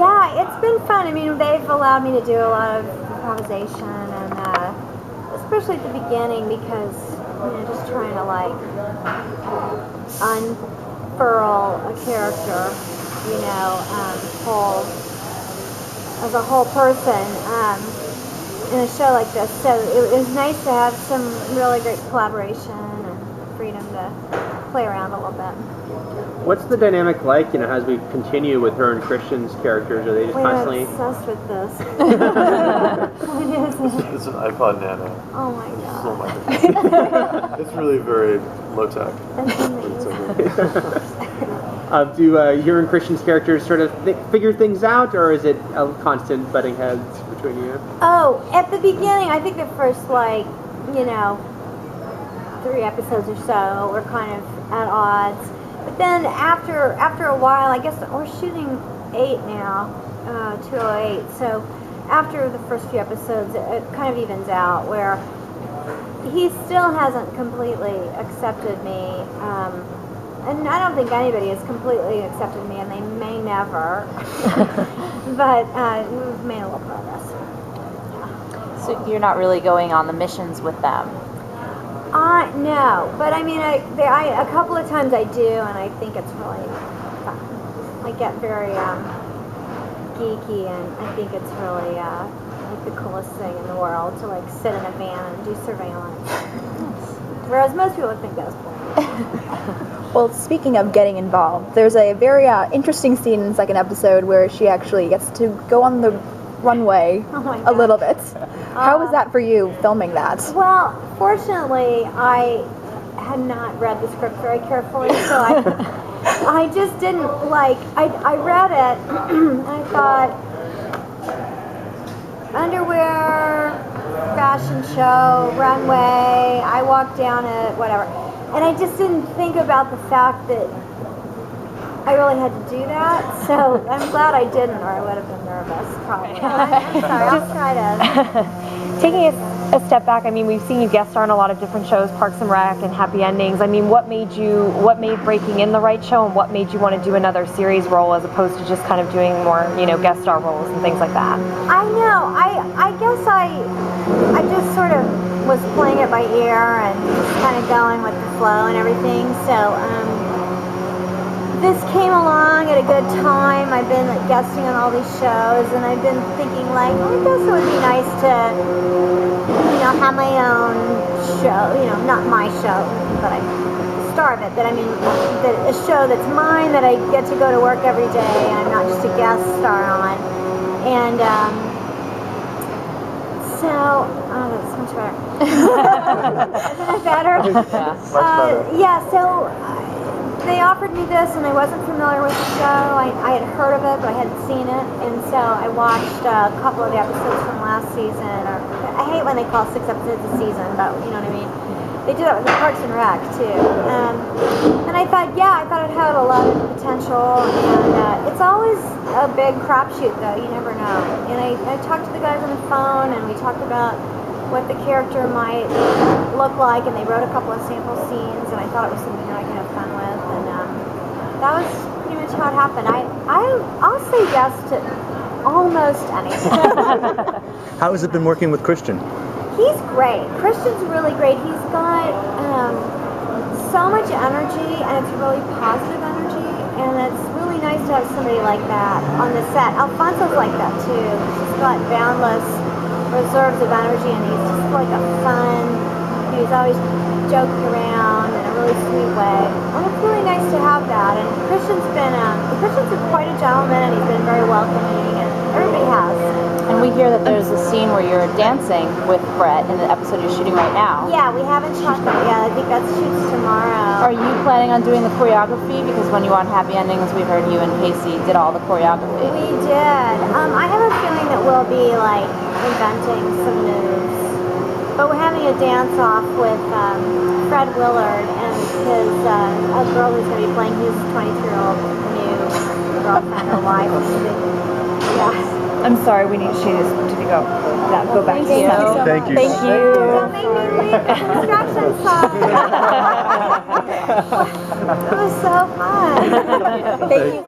Yeah, it's been fun. I mean, they've allowed me to do a lot of improvisation, and especially at the beginning because, just trying to like unfurl a character, whole as a whole person in a show like this. So it was nice to have some really great collaboration and freedom to play around a little bit. What's the dynamic like, as we continue with her and Christian's characters? Are they just constantly... I'm obsessed with this. What is it? It's an iPod Nano. Oh my god. Oh my god. It's really very low-tech. Do your and Christian's characters sort of figure things out, or is it a constant butting heads between you? Oh, at the beginning, I think the first, 3 episodes or so were kind of at odds. But then after a while, I guess we're shooting 8 now, 208. So after the first few episodes, it kind of evens out where he still hasn't completely accepted me. And I don't think anybody has completely accepted me, and they may never. But we've made a little progress. Yeah. So you're not really going on the missions with them? No. But I mean, a couple of times I do, and I think it's really fun. I get very geeky, and I think it's really like the coolest thing in the world to like sit in a van and do surveillance. Whereas most people would think that was boring. Well, speaking of getting involved, there's a very interesting scene in the second episode where she actually gets to go on the runway a little bit. How was that for you, filming that? Well, fortunately, I had not read the script very carefully, so I just didn't I read it, and I thought, underwear, fashion show, runway, I walked down it, whatever. And I just didn't think about the fact that I really had to do that. So I'm glad I didn't, or I would have been nervous, probably. I'm sorry, I'll try to. Taking a step back, I mean, we've seen you guest star on a lot of different shows, Parks and Rec and Happy Endings. I mean, what made Breaking In the right show, and what made you want to do another series role as opposed to just kind of doing more, guest star roles and things like that? I know. I guess I just sort of was playing it by ear and just kind of going with the flow and everything. So this came along at a good time. I've been guesting on all these shows, and I've been thinking I guess it would be nice to, have my own show. Not my show, but I star of it. But I mean, a show that's mine that I get to go to work every day. I'm not just a guest star on. And so, that's much better. Isn't it better? Yeah, much better. Yeah, so they offered me this, and I wasn't familiar with the show. I had heard of it, but I hadn't seen it. And so I watched a couple of the episodes from last season. I hate when they call 6 episodes a season, but you know what I mean? They do that with the Parks and Rec, too. And I thought it had a lot of potential. And it's always a big crapshoot, though. You never know. And I talked to the guys on the phone, and we talked about what the character might look like, and they wrote a couple of sample scenes, and I thought it was something that I could have fun with. And that was pretty much how it happened. I'll say yes to almost anything. How has it been working with Christian? He's great. Christian's really great. He's got so much energy, and it's really positive energy, and it's really nice to have somebody like that on the set. Alfonso's like that too. He's got boundless reserves of energy, and he's just like a fun, he's always joking around in a really sweet way. And it's really nice to have that. And Christian's quite a gentleman, and he's been very welcoming, and everybody has. And we hear that there's a scene where you're dancing with Brett in the episode you're shooting right now. Yeah, we haven't shot that yet. I think that shoots tomorrow. Are you planning on doing the choreography? Because when you were on Happy Endings, we heard you and Casey did all the choreography. We did. I have a feeling that we'll be inventing some moves. But we're having a dance-off with Fred Willard and his a girl who's going to be playing his 23-year-old new girlfriend or wife. Yeah. I'm sorry, we need you to go back to Thank you. Thank you. Thank you. Don't make me read the instruction song. It was so fun. Thank you.